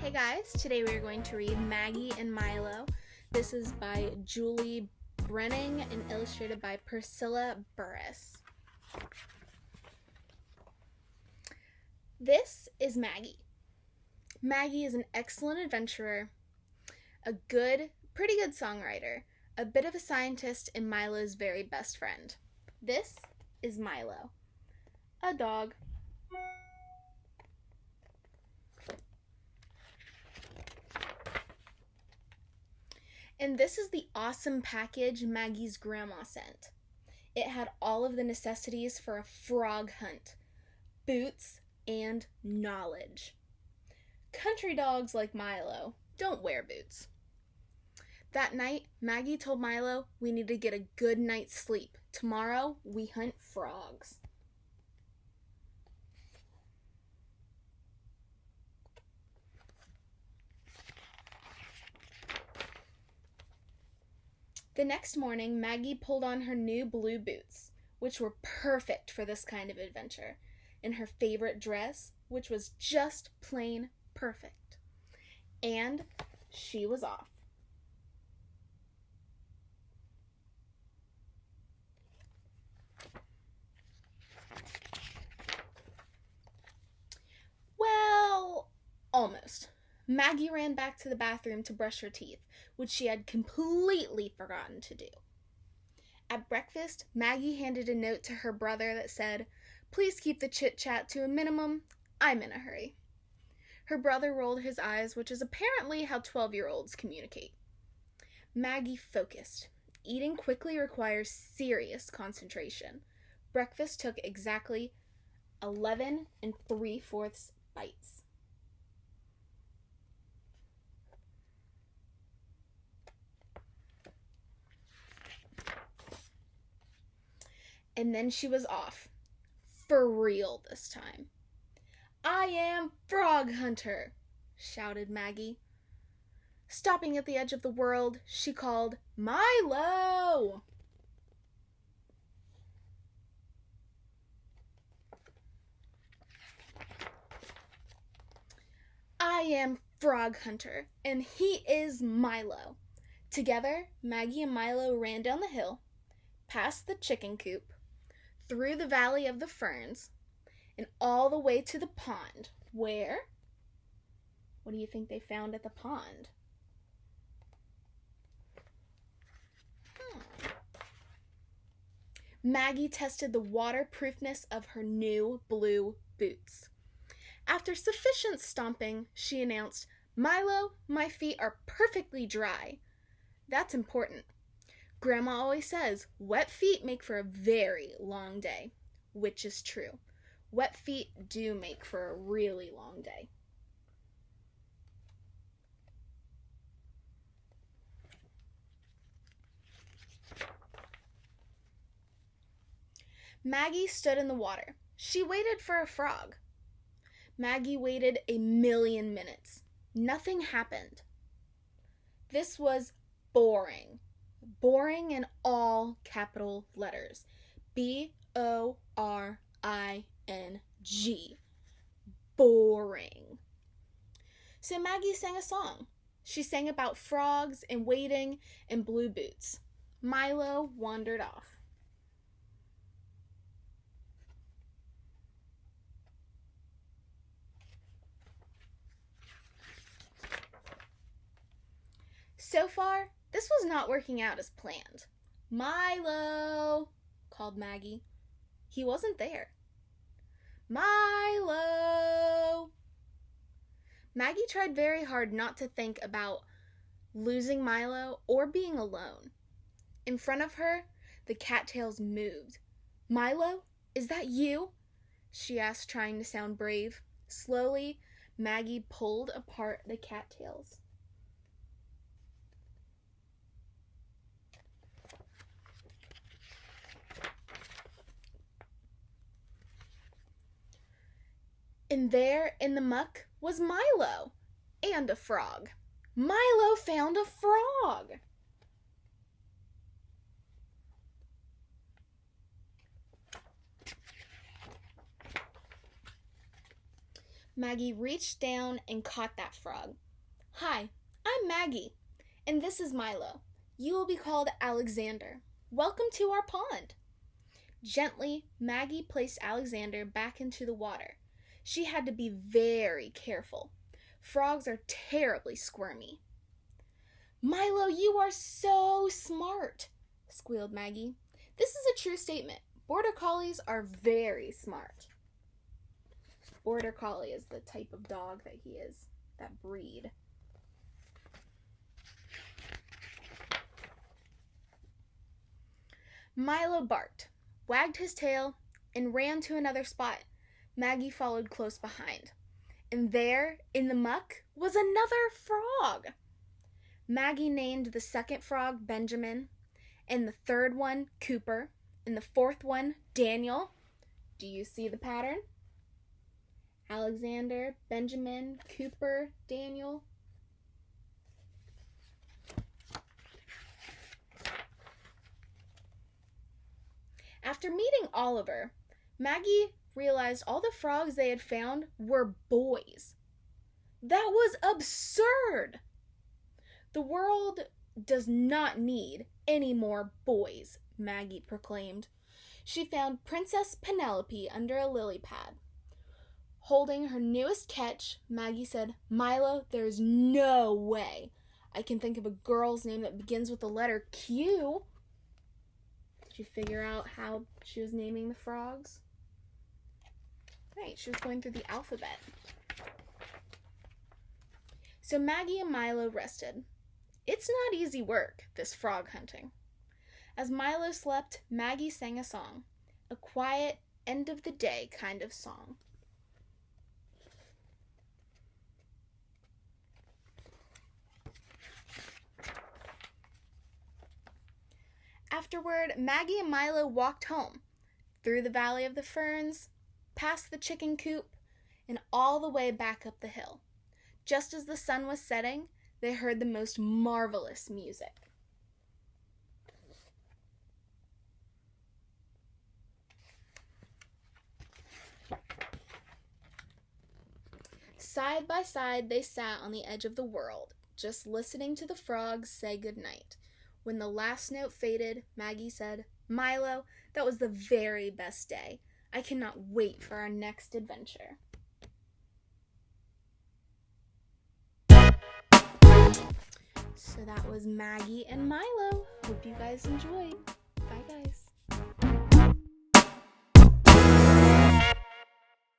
Hey guys, today we are going to read Maggie and Milo. This is by Julie Brenning and illustrated by Priscilla Burris. This is Maggie. Maggie is an excellent adventurer, a pretty good songwriter, a bit of a scientist, and Milo's very best friend. This is Milo, a dog. And this is the awesome package Maggie's grandma sent. It had all of the necessities for a frog hunt, boots, and knowledge. Country dogs like Milo don't wear boots. That night, Maggie told Milo we need to get a good night's sleep. Tomorrow, we hunt frogs. The next morning, Maggie pulled on her new blue boots, which were perfect for this kind of adventure, and her favorite dress, which was just plain perfect. And she was off. Well, almost. Maggie ran back to the bathroom to brush her teeth, which she had completely forgotten to do. At breakfast, Maggie handed a note to her brother that said, "Please keep the chit-chat to a minimum. I'm in a hurry." Her brother rolled his eyes, which is apparently how 12-year-olds communicate. Maggie focused. Eating quickly requires serious concentration. Breakfast took exactly 11 3/4 bites. And then she was off. For real this time. "I am Frog Hunter," shouted Maggie. Stopping at the edge of the world, she called, "Milo!" "I am Frog Hunter, and he is Milo." Together, Maggie and Milo ran down the hill, past the chicken coop, through the valley of the ferns, and all the way to the pond, where? What do you think they found at the pond? Maggie tested the waterproofness of her new blue boots. After sufficient stomping, she announced, "Milo, my feet are perfectly dry." That's important. Grandma always says, wet feet make for a very long day, which is true. Wet feet do make for a really long day. Maggie stood in the water. She waited for a frog. Maggie waited a million minutes. Nothing happened. This was boring. Boring in all capital letters. B-O-R-I-N-G. Boring. So Maggie sang a song. She sang about frogs and waiting and blue boots. Milo wandered off. So far, this was not working out as planned. "Milo!" called Maggie. He wasn't there. "Milo!" Maggie tried very hard not to think about losing Milo or being alone. In front of her, the cattails moved. "Milo, is that you?" she asked, trying to sound brave. Slowly, Maggie pulled apart the cattails. And there in the muck was Milo and a frog. Milo found a frog. Maggie reached down and caught that frog. "Hi, I'm Maggie, and this is Milo. You will be called Alexander. Welcome to our pond." Gently, Maggie placed Alexander back into the water. She had to be very careful. Frogs are terribly squirmy. "Milo, you are so smart," squealed Maggie. This is a true statement. Border Collies are very smart. Border Collie is the type of dog that he is, that breed. Milo barked, wagged his tail, and ran to another spot. Maggie followed close behind. And there, in the muck, was another frog. Maggie named the second frog Benjamin, and the third one Cooper, and the fourth one Daniel. Do you see the pattern? Alexander, Benjamin, Cooper, Daniel. After meeting Oliver, Maggie realized all the frogs they had found were boys. That was absurd! The world does not need any more boys, Maggie proclaimed. She found Princess Penelope under a lily pad. Holding her newest catch, Maggie said, "Milo, there's no way I can think of a girl's name that begins with the letter Q." Did you figure out how she was naming the frogs? Right, she was going through the alphabet. So Maggie and Milo rested. It's not easy work, this frog hunting. As Milo slept, Maggie sang a song, a quiet, end-of-the-day kind of song. Afterward, Maggie and Milo walked home, through the Valley of the Ferns, past the chicken coop, and all the way back up the hill. Just as the sun was setting, they heard the most marvelous music. Side by side, they sat on the edge of the world, just listening to the frogs say goodnight. When the last note faded, Maggie said, "Milo, that was the very best day. I cannot wait for our next adventure." So that was Maggie and Milo. Hope you guys enjoyed. Bye, guys.